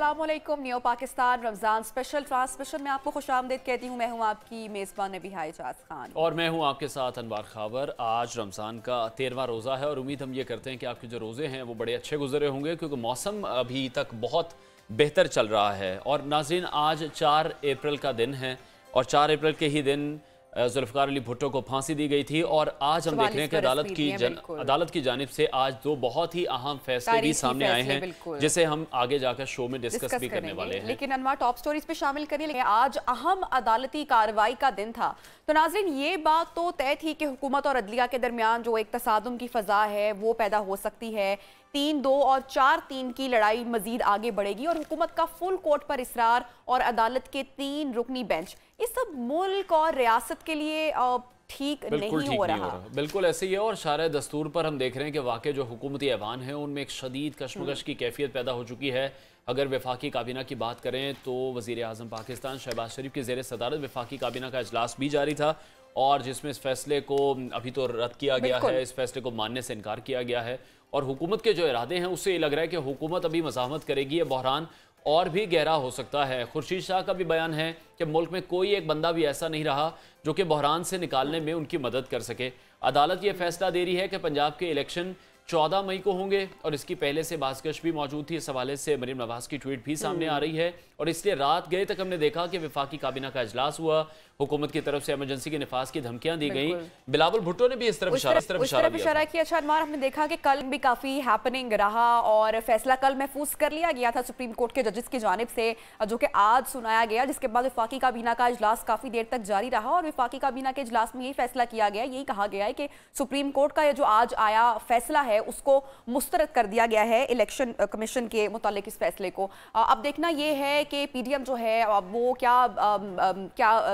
अस्सलाम वालेकुम। Neo Pakistan Ramzan special transmission में आपको खुशामदीद कहती हूँ। मैं हूँ आपकी मेज़बान नबीहा एजाज खान और मैं हूँ आपके साथ अनवार खावर। आज रमज़ान का 13वां रोज़ा है और उम्मीद हम ये करते हैं कि आपके जो रोज़े हैं वो बड़े अच्छे गुजरे होंगे, क्योंकि मौसम अभी तक बहुत बेहतर चल रहा है। और नाज़रीन, आज 4 अप्रैल का दिन है और 4 अप्रैल के ही दिन जुल्फ़िकार अली भुट्टो को फांसी दी गई थी। और आज हम देख रहे हैं कि अदालत की जानिब से आज 2 बहुत ही अहम फैसले भी सामने आए हैं, जिसे हम आगे जाकर शो में डिस्कस भी करने वाले हैं। लेकिन अनवार, टॉप स्टोरीज पे शामिल करिए। लेकिन आज अहम अदालती कार्रवाई का दिन था, तो नाज़रीन ये बात तो तय थी कि हुकूमत और अदलिया के दरमियान जो एक तसादुम की फ़ज़ा है वो पैदा हो सकती है। 3-2 और 4-3 की लड़ाई मजीद आगे बढ़ेगी और हुकूमत का फुल कोर्ट पर इसरार और अदालत के 3 रुकनी बेंच, इस सब मुल्क और रियासत के लिए ठीक नहीं हो रहा। बिल्कुल ऐसे ही है। और शारे दस्तूर पर हम देख रहे हैं कि वाकई जो हुकूमती ऐवान है उनमें एक शदीद कशमकश की कैफियत पैदा हो चुकी है। अगर वफाकी काबीना की बात करें तो वज़ीर आज़म पाकिस्तान शहबाज शरीफ की ज़ेर सदारत वफाकी काबीना का इजलास भी जारी था, और जिसमें इस फैसले को अभी तो रद्द किया गया है, इस फैसले को मानने से इनकार किया गया है। और हुकूमत के जो इरादे हैं उससे ये लग रहा है कि हुकूमत अभी मज़ाहमत करेगी, ये बहरान और भी गहरा हो सकता है। खुर्शीद शाह का भी बयान है कि मुल्क में कोई एक बंदा भी ऐसा नहीं रहा जो कि बहरान से निकालने में उनकी मदद कर सके। अदालत ये फैसला दे रही है कि पंजाब के इलेक्शन 14 मई को होंगे, और इसकी पहले से बाज़गश भी मौजूद थी। इस हवाले से मरीम नवाज की ट्वीट भी सामने आ रही है, और इसलिए रात गए तक हमने देखा कि वफाकी काबीना का इजलास हुआ, हुकूमत की तरफ से एमरजेंसी के निफाज की धमकियां दी गई। बिलावल भुट्टो ने भी इस तरफ इशारा किया। अच्छा अनवार, हमने देखा कि कल भी काफ़ी हैपनिंग रहा और फैसला कल महफूज कर लिया गया था सुप्रीम कोर्ट के जजेस की जानिब से, जो कि आज सुनाया गया, जिसके बाद वफाकी काबीना का इजलास काफ़ी देर तक जारी रहा। और वफाकी काबीना के इजलास में यही फैसला किया गया, यही कहा गया है कि सुप्रीम कोर्ट का जो आज आया फैसला है उसको मुस्तरद कर दिया गया है इलेक्शन कमीशन के मुतालिक इस फैसले को। अब देखना यह है कि पीडीएम जो है वो क्या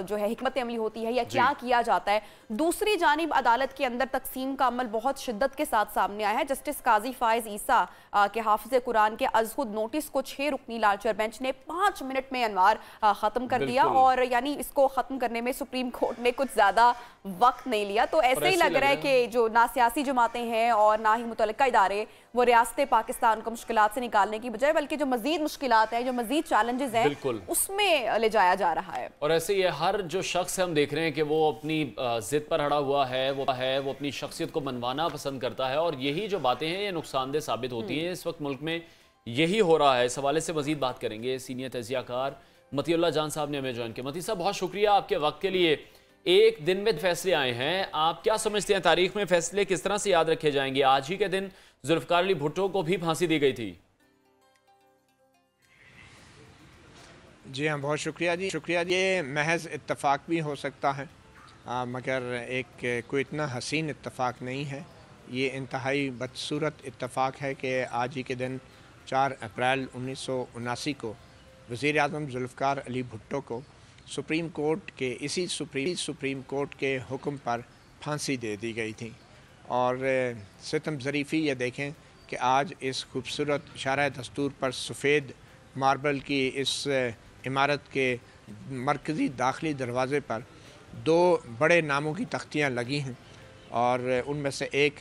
जो है हिकमत अमली होती है या क्या किया जाता है। दूसरी जानिब अदालत के अंदर तकसीम का अमल बहुत शिद्दत के साथ सामने आया है। जस्टिस काजी फायज ईसा के हाफिज कुरान के अज़खुद नोटिस को 6 रुकनी लार्जर बेंच ने 5 मिनट में अनवार खत्म कर दिया, और यानी इसको खत्म करने में सुप्रीम कोर्ट ने कुछ ज्यादा वक्त नहीं लिया। तो ऐसे ही लग रहा है कि जो ना सियासी जमातें हैं और ना ही मुतल्लिका इदारे वो रियासत पाकिस्तान को मुश्किलात से निकालने की बजाय बल्कि जो मजीद मुश्किलात हैं, जो मजीद चैलेंजेस हैं, उसमें ले जाया जा रहा है। और ऐसे ही हर जो शख्स हम देख रहे हैं कि वो अपनी जिद पर अड़ा हुआ है, वो अपनी शख्सियत को मनवाना पसंद करता है, और यही जो बातें हैं ये नुकसानदेह साबित होती हैं। इस वक्त मुल्क में यही हो रहा है। इस हवाले से मजीद बात करेंगे सीनियर तजियाकार मतीउल्लाह जान साहब ने हमें ज्वाइन किया। मती साहब, बहुत शुक्रिया आपके वक्त के लिए। एक दिन में फैसले आए हैं, आप क्या समझते हैं तारीख में फैसले किस तरह से याद रखे जाएंगे? आज ही के दिन जुल्फ़िकार अली भुट्टो को भी फांसी दी गई थी। जी हाँ, बहुत शुक्रिया जी। ये महज इत्तफाक भी हो सकता है, मगर कोई इतना हसीन इत्तफाक नहीं है। ये इंतहाई बदसूरत इत्तफाक है कि आज ही के दिन 4 अप्रैल 1979 को वज़ीर आज़म जुल्फ़िकार अली भुट्टो को सुप्रीम कोर्ट के सुप्रीम कोर्ट के हुक्म पर फांसी दे दी गई थी। और सितम ज़रीफ़ी ये देखें कि आज इस खूबसूरत शारा दस्तूर पर सफ़ेद मार्बल की इस इमारत के मरकज़ी दाखिली दरवाज़े पर 2 बड़े नामों की तख्तियाँ लगी हैं, और उनमें से एक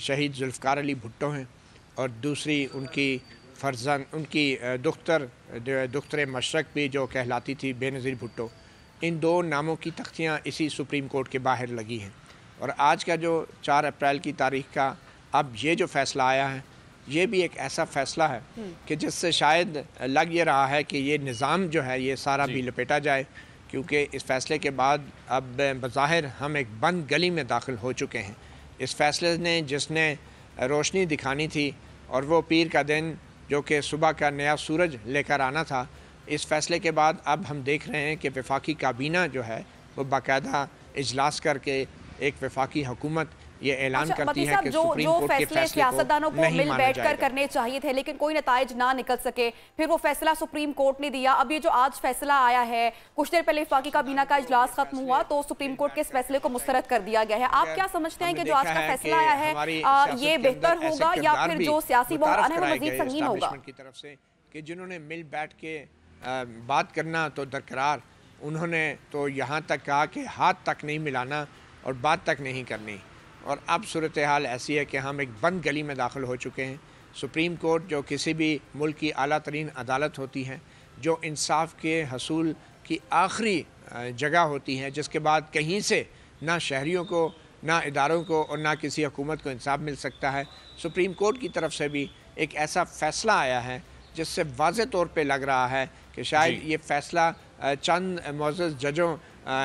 शहीद जुल्फ़िकार अली भुट्टो हैं और दूसरी उनकी दुख्तर मशरक भी जो कहलाती थी बेनज़ीर भुट्टो। इन 2 नामों की तख्तियाँ इसी सुप्रीम कोर्ट के बाहर लगी हैं। और आज का जो 4 अप्रैल की तारीख़ का अब ये जो फ़ैसला आया है, ये भी एक ऐसा फ़ैसला है कि जिससे शायद लग ये रहा है कि ये निज़ाम जो है ये सारा भी लपेटा जाए, क्योंकि इस फ़ैसले के बाद अब बज़ाहिर हम एक बंद गली में दाखिल हो चुके हैं। इस फ़ैसले ने जिसने रोशनी दिखानी थी, और वो पीर का दिन जो कि सुबह का नया सूरज लेकर आना था, इस फ़ैसले के बाद अब हम देख रहे हैं कि वफाकी काबीना जो है वो बाकायदा इजलास करके एक वफाकी हुकूमत ये ऐलान करती है कि सुप्रीम कोर्ट के फैसले सियासतदानों को मिल बैठकर करने चाहिए थे, लेकिन कोई नताइज ना निकल सके। फिर वो फैसला सुप्रीम कोर्ट ने दिया। अब ये जो आज फैसला आया है, कुछ देर पहले वफाकी काबीना का इजलास खत्म हुआ तो सुप्रीम कोर्ट के इस फैसले को मुस्तरद कर दिया गया है। आप क्या समझते हैं कि जो आज का फैसला आया है ये बेहतर होगा या फिर जो सियासी बहरान है वो मजीद संगीन होगा? की तरफ से कि जिन्होंने मिल बैठ के बात करना तो दरकरार, उन्होंने तो यहाँ तक कहा कि हाथ तक नहीं मिलाना और बात तक नहीं करनी। और अब सूरत हाल ऐसी है कि हम एक बंद गली में दाखिल हो चुके हैं। सुप्रीम कोर्ट जो किसी भी मुल्क की आला तरीन अदालत होती है, जो इंसाफ के हसूल की आखिरी जगह होती है, जिसके बाद कहीं से ना शहरियों को, ना इदारों को और ना किसी हुकूमत को इंसाफ मिल सकता है। सुप्रीम कोर्ट की तरफ से भी एक ऐसा फ़ैसला आया है जिससे वाज़े तौर पे लग रहा है कि शायद ये फ़ैसला चंद मुअज़्ज़ज़ जजों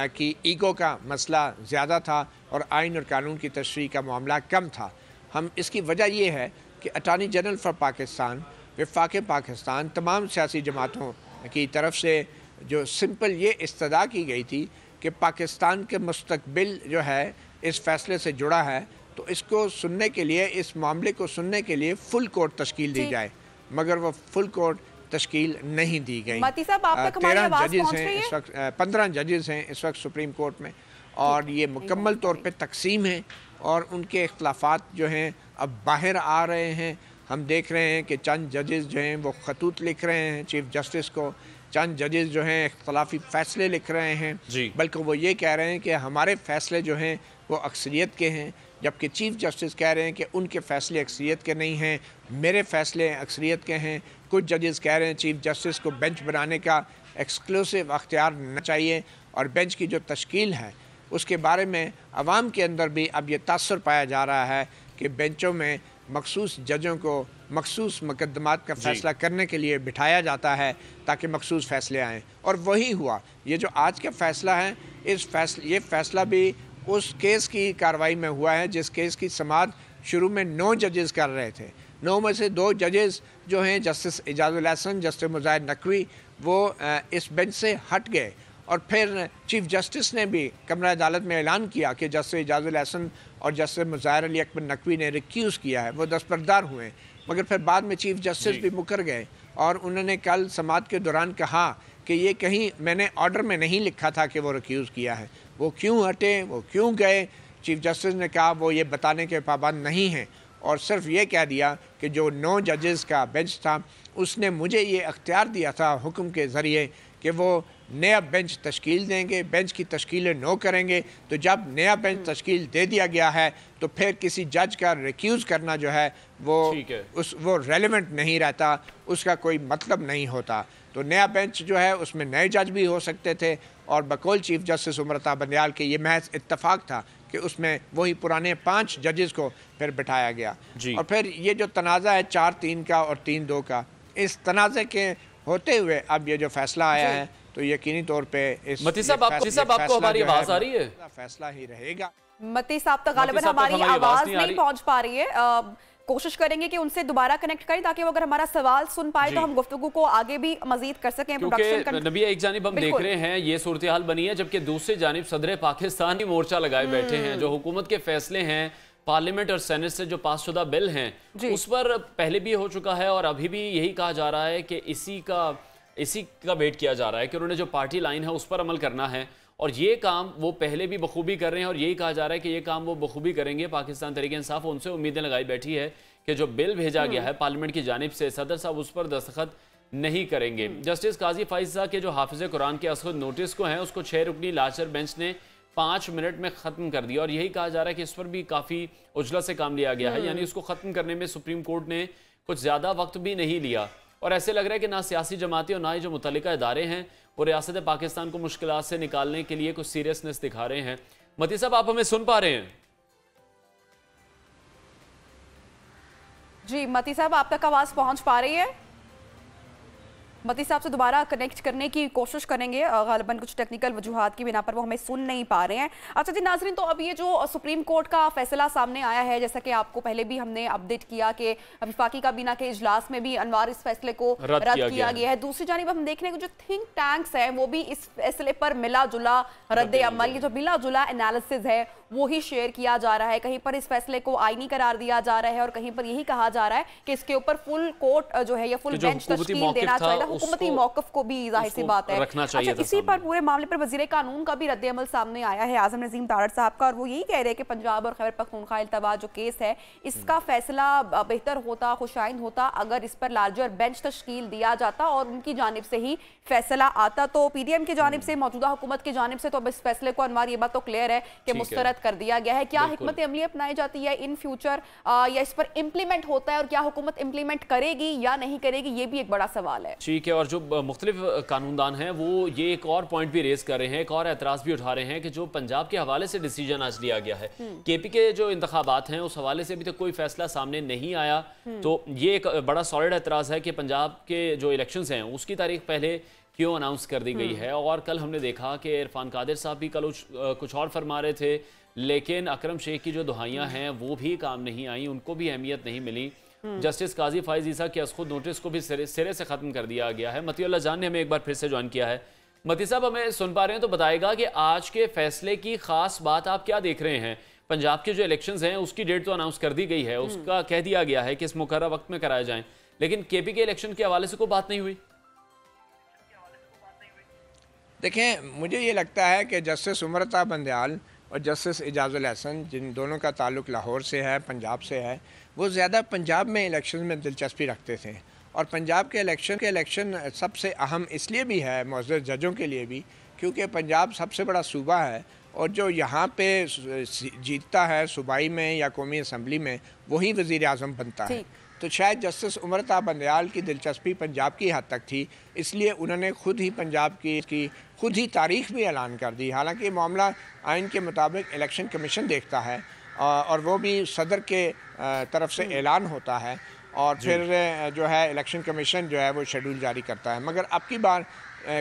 की ईगो का मसला ज़्यादा था और आइन और कानून की तशरीह का मामला कम था। हम इसकी वजह ये है कि अटॉर्नी जनरल फॉर पाकिस्तान, वफाक पाकिस्तान, तमाम सियासी जमातों की तरफ से जो सिंपल ये इस्तदा की गई थी कि पाकिस्तान के मुस्तकबिल जो है इस फ़ैसले से जुड़ा है, तो इसको सुनने के लिए, इस मामले को सुनने के लिए फुल कोर्ट तश्कील दी जाए, मगर वो फुल कोर्ट तश्कील नहीं दी गई। 13 जजेस हैं इस वक्त, 15 जजेस हैं इस वक्त सुप्रीम कोर्ट में, और ये मुकम्मल तौर पे तकसीम है और उनके इख्तलाफात जो हैं अब बाहर आ रहे हैं। हम देख रहे हैं कि चंद जजेस जो हैं वो खतूत लिख रहे हैं चीफ जस्टिस को, चंद जजेस जो हैं इख्तलाफी फ़ैसले लिख रहे हैं, बल्कि वो ये कह रहे हैं कि हमारे फ़ैसले जो हैं वो अक्सरियत के हैं, जबकि चीफ जस्टिस कह रहे हैं कि उनके फ़ैसले अक्सरियत के नहीं हैं, मेरे फ़ैसले अक्सरियत के हैं। कुछ जजेस कह रहे हैं चीफ जस्टिस को बेंच बनाने का एक्सक्लूसिव अख्तियार न चाहिए, और बेंच की जो तश्कील है उसके बारे में अवाम के अंदर भी अब ये तासुर पाया जा रहा है कि बेंचों में मखसूस जजों को मखसूस मुकदमात का फ़ैसला करने के लिए बिठाया जाता है ताकि मखसूस फ़ैसले आएँ, और वही हुआ। ये जो आज का फ़ैसला है, ये फ़ैसला भी उस केस की कार्रवाई में हुआ है जिस केस की समाअत शुरू में 9 जजेस कर रहे थे। 9 में से 2 जजेस जो हैं जस्टिस एजाजुल हसन, जस्टिस मुजाहिद नकवी, वो इस बेंच से हट गए, और फिर चीफ जस्टिस ने भी कमरा अदालत में ऐलान किया कि जस्टिस एजाजुल हसन और जस्टिस मुज़ाहिर अली अकबर नकवी ने रिक्यूज़ किया है, वो दस्तबरदार हुए। मगर फिर बाद में चीफ जस्टिस भी मुकर गए, और उन्होंने कल समाअत के दौरान कहा कि ये कहीं मैंने ऑर्डर में नहीं लिखा था कि वो रिक्यूज़ किया है। वो क्यों हटे, वो क्यों गए, चीफ जस्टिस ने कहा वो ये बताने के पाबंद नहीं हैं, और सिर्फ ये कह दिया कि जो 9 जजेस का बेंच था उसने मुझे ये अख्तियार दिया था हुक्म के ज़रिए कि वो नया बेंच तश्कील देंगे, बेंच की तश्कीलें 9 करेंगे। तो जब नया बेंच तश्कील दे दिया गया है तो फिर किसी जज का रिक्यूज़ करना जो है वो रेलेवेंट नहीं रहता, उसका कोई मतलब नहीं होता। तो नया बेंच जो है उसमें नए जज भी हो सकते थे, और बकौल चीफ जस्टिस उमर अता बंदियाल के ये महज इत्तफाक था कि उसमें वही पुराने 5 जजेस को फिर बिठाया गया। और फिर ये जो तनाज़ा है 4-3 का और 3-2 का, इस तनाज़े के होते हुए अब ये जो फैसला आया है तो यकीनी तौर पे इस मती साहब आपको हमारी आवाज़ आ रही है? फैसला ही रहेगा। मती साहब तक गालिबन हमारी आवाज़ नहीं पहुंच पा रही है। कोशिश करेंगे कि उनसे दोबारा कनेक्ट करें ताकि वो अगर हमारा सवाल सुन पाए तो हम गुफ्तगू को आगे भी मजीद कर सकें। क्योंकि नबी एक जानिब हम देख रहे हैं ये सूरत हाल बनी है, जबकि दूसरी जानिब सदर पाकिस्तान ही मोर्चा लगाए बैठे हैं। जो हुकूमत के फैसले हैं, पार्लियामेंट और सेनेट से जो पास शुदा बिल हैं, उस पर पहले भी हो चुका है और अभी भी यही कहा जा रहा है कि इसी का वेट किया जा रहा है कि उन्होंने जो पार्टी लाइन है उस पर अमल करना है, और ये काम वो पहले भी बखूबी कर रहे हैं, और यही कहा जा रहा है कि ये काम वो बखूबी करेंगे। पाकिस्तान तहरीक इंसाफ उनसे उम्मीदें लगाई बैठी है कि जो बिल भेजा गया है पार्लियामेंट की जानिब से, सदर साहब उस पर दस्तखत नहीं करेंगे। जस्टिस काजी फाइजा के जो हाफिज कुरान के असद नोटिस को हैं उसको 6 रुकनी लाचर बेंच ने 5 मिनट में ख़त्म कर दिया, और यही कहा जा रहा है कि इस पर भी काफ़ी उजला से काम लिया गया है, यानी उसको ख़त्म करने में सुप्रीम कोर्ट ने कुछ ज़्यादा वक्त भी नहीं लिया। और ऐसे लग रहा है कि ना सियासी जमातें और ना ही जो मुतल्लिका इदारे हैं वो रियासत पाकिस्तान को मुश्किलात से निकालने के लिए कुछ सीरियसनेस दिखा रहे हैं। मती साहब आप हमें सुन पा रहे हैं? जी मती साहब आप तक आवाज़ पहुंच पा रही है? मती साहब से दोबारा कनेक्ट करने की कोशिश करेंगे, गालिबन कुछ टेक्निकल वजूहात की बिना पर वो हमें सुन नहीं पा रहे हैं। अच्छा जी नाज़रीन, तो अब ये जो सुप्रीम कोर्ट का फैसला सामने आया है, जैसा कि आपको पहले भी हमने अपडेट किया कि वफाकी काबीना के इजलास में भी अनवार इस फैसले को रद्द किया गया है। दूसरी जानिब हम देख रहे हैं कि जो थिंक टैंक्स हैं वो भी इस फैसले पर मिला जुला रद्द अमल, ये जो मिला जुला एनालिसिस है वो ही शेयर किया जा रहा है। कहीं पर इस फैसले को आईनी करार दिया जा रहा है और कहीं पर यही कहा जा रहा है कि इसके ऊपर फुल कोर्ट जो है या फुल बेंच तश्कील देना चाहिए। हुकूमती मौक़िफ़ को भी जाहिर सी बात है रखना चाहिए। अच्छा, इसी पर पूरे मामले पर वज़ीर कानून का भी रद्द-ए-अमल सामने आया है आज़म नज़ीम तारड़ साहब का, और वो यही कह रहे हैं कि पंजाब और खैबर पख्तूनख्वा इल्तवा जो केस है इसका फैसला बेहतर होता, खुशाइंद होता अगर इस पर लार्जर बेंच तश्कील दिया जाता और उनकी जानिब से ही फैसला आता। तो पीडीएम की जानिब से, मौजूदा हुकूमत की जानिब से तो अब इस फैसले को अनवार, ये बात तो क्लियर है कि मुस्तरद कर दिया गया है। क्या हिकमत अमली अपनाई जाती है इन फ्यूचर, या इस पर इम्प्लीमेंट होता है, और क्या हुकूमत इम्प्लीमेंट करेगी या नहीं करेगी, ये भी एक बड़ा सवाल है। ठीक है, और जो मुख्तलिफ कानूनदान हैं वो ये एक और पॉइंट भी रेज कर रहे हैं, एक और एतराज़ भी उठा रहे हैं कि जो पंजाब के हवाले से डिसीजन आज लिया गया है, केपी के जो इंतखाबात हैं उस हवाले से अभी तक कोई फैसला सामने नहीं आया। तो ये एक बड़ा सॉलिड एतराज़ है कि पंजाब के जो इलेक्शंस हैं उसकी तारीख पहले क्यों अनाउंस कर दी गई है। और कल हमने देखा कि इरफान कादिर साहब भी कल कुछ और फरमा रहे थे, लेकिन अकरम शेख की जो दुहाइयाँ हैं वो भी काम नहीं आई, उनको भी अहमियत नहीं मिली। जस्टिस काजी फाइज ईसा के खुद नोटिस को भी सिरे से ख़त्म कर दिया गया है। मतीउल्लाह जान ने हमें एक बार फिर से ज्वाइन किया है। मती साहब, हमें सुन पा रहे हैं तो बताएगा कि आज के फैसले की खास बात आप क्या देख रहे हैं। पंजाब के जो इलेक्शंस हैं उसकी डेट तो अनाउंस कर दी गई है, उसका कह दिया गया है कि इस मुकर्रर वक्त में कराए जाएं, लेकिन केपी के इलेक्शन के हवाले से कोई बात नहीं हुई। देखें, मुझे ये लगता है कि जस्टिस उमरता बंदयाल और जस्टिस एजाजुल हसन, जिन दोनों का ताल्लुक़ लाहौर से है, पंजाब से है, वो ज़्यादा पंजाब में इलेक्शन में दिलचस्पी रखते थे। और पंजाब के इलेक्शन सबसे अहम इसलिए भी है मौजूद जजों के लिए भी, क्योंकि पंजाब सबसे बड़ा सूबा है और जो यहाँ पे जीतता है सूबाई में या कौमी असम्बली में वही वज़ीर आज़म बनता है। तो शायद जस्टिस उमरता बंदयाल की दिलचस्पी पंजाब की हद तक थी, इसलिए उन्होंने खुद ही पंजाब की खुद ही तारीख भी ऐलान कर दी। हालांकि मामला आइन के मुताबिक इलेक्शन कमीशन देखता है और वो भी सदर के तरफ से ऐलान होता है और फिर जो है इलेक्शन कमीशन जो है वो शेड्यूल जारी करता है। मगर अब की बार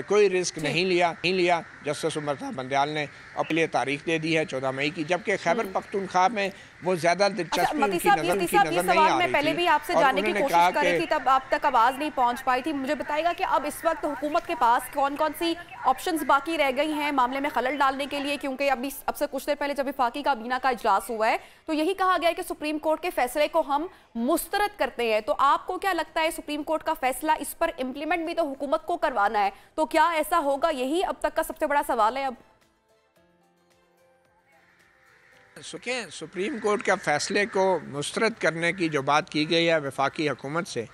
कोई रिस्क नहीं लिया। जस्टिस उमरता बंदयाल ने अपने तारीख दे दी है 14 मई की, जबकि खैबर पख्तूनख्वा में वो ज़्यादा दिलचस्पी उनकी नज़र नहीं आ रही थी। पहले भी आपसे जानने की कोशिश कर रही थी, तब आप तक आवाज़ नहीं पहुंच पाई थी। मुझे बताइएगा कि अब इस वक्त हुकूमत के पास कौन कौन सी ऑप्शंस बाकी रह गई हैं मामले में खलल डालने के लिए, क्योंकि अभी अब से कुछ देर पहले जब वफाकी काबीना का इजलास हुआ है तो यही कहा गया है कि सुप्रीम कोर्ट के फैसले को हम मुस्तरद करते हैं। तो आपको क्या लगता है, सुप्रीम कोर्ट का फैसला, इस पर इम्प्लीमेंट भी तो हुकूमत को करवाना है, तो क्या ऐसा होगा? यही अब तक का सबसे बड़ा सवाल है। अब सुप्रीम कोर्ट का फैसले को मुस्तरद करने की जो बात की गई है वफाकी हुकूमत से,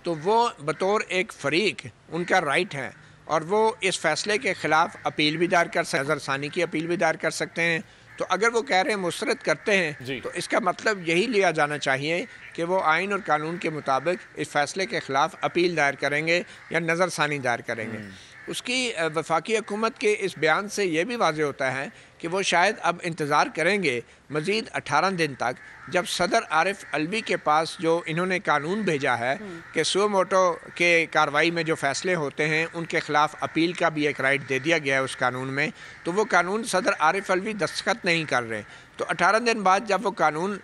तो वो बतौर एक फरीक उनका राइट है और वो इस फैसले के ख़िलाफ़ अपील भी दायर कर सकते हैं, नज़रसानी की अपील भी दायर कर सकते हैं। तो अगर वो कह रहे हैं मुस्तरद करते हैं तो इसका मतलब यही लिया जाना चाहिए कि वो आइन और कानून के मुताबिक इस फैसले के ख़िलाफ़ अपील दायर करेंगे या नज़रसानी दायर करेंगे। उसकी वफाकी हुकूमत के इस बयान से ये भी वाज़ेह होता है कि वो शायद अब इंतज़ार करेंगे मज़ीद 18 दिन तक, जब सदर आरिफ अलवी के पास जो इन्होंने कानून भेजा है कि सुओ मोटो के कार्रवाई में जो फ़ैसले होते हैं उनके ख़िलाफ़ अपील का भी एक राइट दे दिया गया है उस कानून में, तो वो कानून सदर आरिफ अलवी दस्तखत नहीं कर रहे। तो 18 दिन बाद जब वो कानून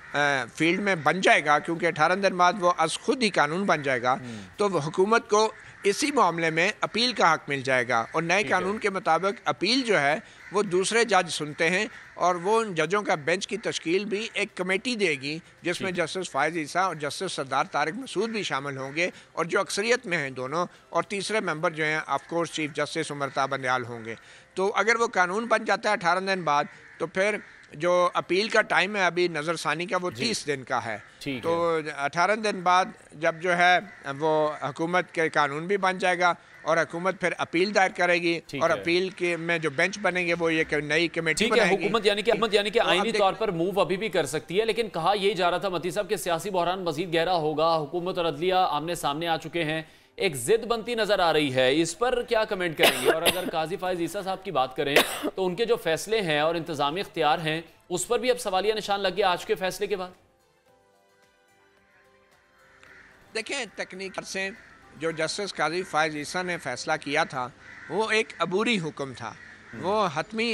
फील्ड में बन जाएगा, क्योंकि 18 दिन बाद वो अज़ खुद ही कानून बन जाएगा, तो हुकूमत को इसी मामले में अपील का हक़ मिल जाएगा। और नए कानून के मुताबिक अपील जो है वो दूसरे जज सुनते हैं और वो उन जजों का बेंच की तश्कील भी एक कमेटी देगी जिसमें जस्टिस फायज़ ईसा और जस्टिस सरदार तारिक मसूद भी शामिल होंगे और जो अक्सरियत में हैं दोनों, और तीसरे मेंबर जो हैं of course chief justice उमरता Bandial होंगे। तो अगर वो कानून बन जाता है 18 दिन बाद, तो फिर जो अपील का टाइम है अभी नज़रसानी का वो 30 दिन का है। तो 18 दिन बाद जब जो है वो हुकूमत के कानून भी बन जाएगा और हुकूमत फिर अपील दायर करेगी और अपील के में जो बेंच बनेंगे वो ये नई कमेटी बनाएगी। हुकूमत यानी कि आईनी तौर पर मूव अभी भी कर सकती है, लेकिन कहा यही जा रहा था मती साहब कि सियासी बहरान मजीद गहरा होगा, हुकूमत और अदलिया आमने सामने आ चुके हैं, एक जिद बनती नजर आ रही है। इस पर क्या कमेंट करेंगे? और अगर काजी फाइज ईसा साहब की बात करें तो उनके जो फैसले हैं और इंतजामी इख्तियार हैं उस पर भी अब सवालिया निशान लग गया आज के फैसले के बाद। देखें, तकनीक से जो जस्टिस काजी फाइज ईसा ने फैसला किया था वो एक अबूरी हुक्म था, वो हतमी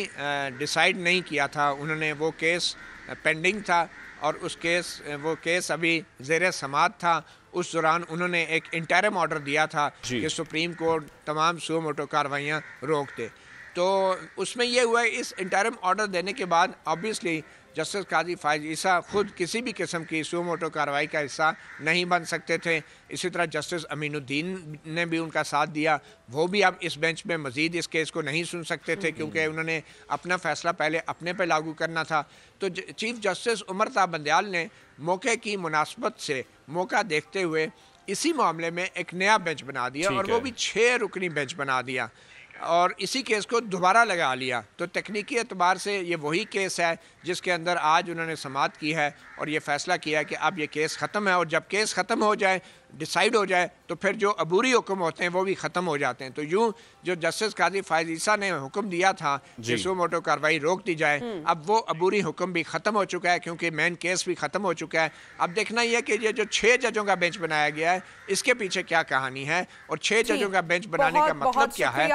डिसाइड नहीं किया था उन्होंने। वो केस पेंडिंग था और वो केस अभी ज़ेर समाअत था। उस दौरान उन्होंने एक इंटरिम ऑर्डर दिया था कि सुप्रीम कोर्ट तमाम सुओ मोटो कार्रवाइयाँ रोक दे। तो उसमें ये हुआ है, इस इंटरिम ऑर्डर देने के बाद ऑब्वियसली जस्टिस काजी फायज ईसा खुद किसी भी किस्म की सुओ मोटो कार्रवाई का हिस्सा नहीं बन सकते थे। इसी तरह जस्टिस अमीनुद्दीन ने भी उनका साथ दिया, वो भी अब इस बेंच में मज़ीद इस केस को नहीं सुन सकते थे क्योंकि उन्होंने अपना फ़ैसला पहले अपने पे लागू करना था। तो चीफ जस्टिस उमर ता बंदयाल ने मौके की मुनासबत से मौका देखते हुए इसी मामले में एक नया बेंच बना दिया और वो भी 6 रुकनी बेंच बना दिया और इसी केस को दोबारा लगा लिया। तो तकनीकी एतबार से ये वही केस है जिसके अंदर आज उन्होंने समाअत की है और ये फ़ैसला किया है कि अब ये केस ख़त्म है और जब केस ख़त्म हो जाए, डिसाइड हो जाए, तो फिर जो अबूरी हुक्म होते हैं वो भी ख़त्म हो जाते हैं। तो यूँ जो जस्टिस काजी फायज ईसा ने हुक्म दिया था कि सुओ मोटो कार्रवाई रोक दी जाए, अब वो अबूरी हुक्म भी ख़त्म हो चुका है क्योंकि मेन केस भी ख़त्म हो चुका है। अब देखना ही है कि ये जो 6 जजों का बेंच बनाया गया है इसके पीछे क्या कहानी है और 6 जजों का बेंच बनाने का मतलब क्या है।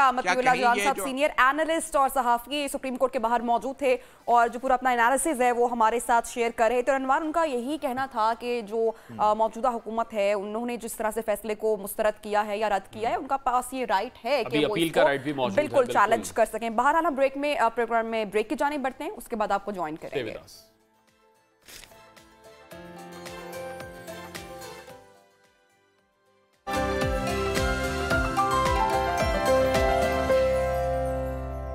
सीनियर एनालिस्ट और सहाफ़ी सुप्रीम कोर्ट के बाहर मौजूद थे और जो पूरा अपना एनालिसिस है वो हमारे साथ शेयर कर रहे थे। तो अनवार, उनका यही कहना था कि जो मौजूदा हुकूमत है उन्होंने जिस तरह से फैसले को मुस्तरद किया है या रद्द किया है, उनका पास ये राइट है कि वो इसको बिल्कुल चैलेंज कर सकें। बहरहाल हम प्रोग्राम में ब्रेक की जानिब बढ़ते हैं, उसके बाद आपको ज्वाइन करेंगे।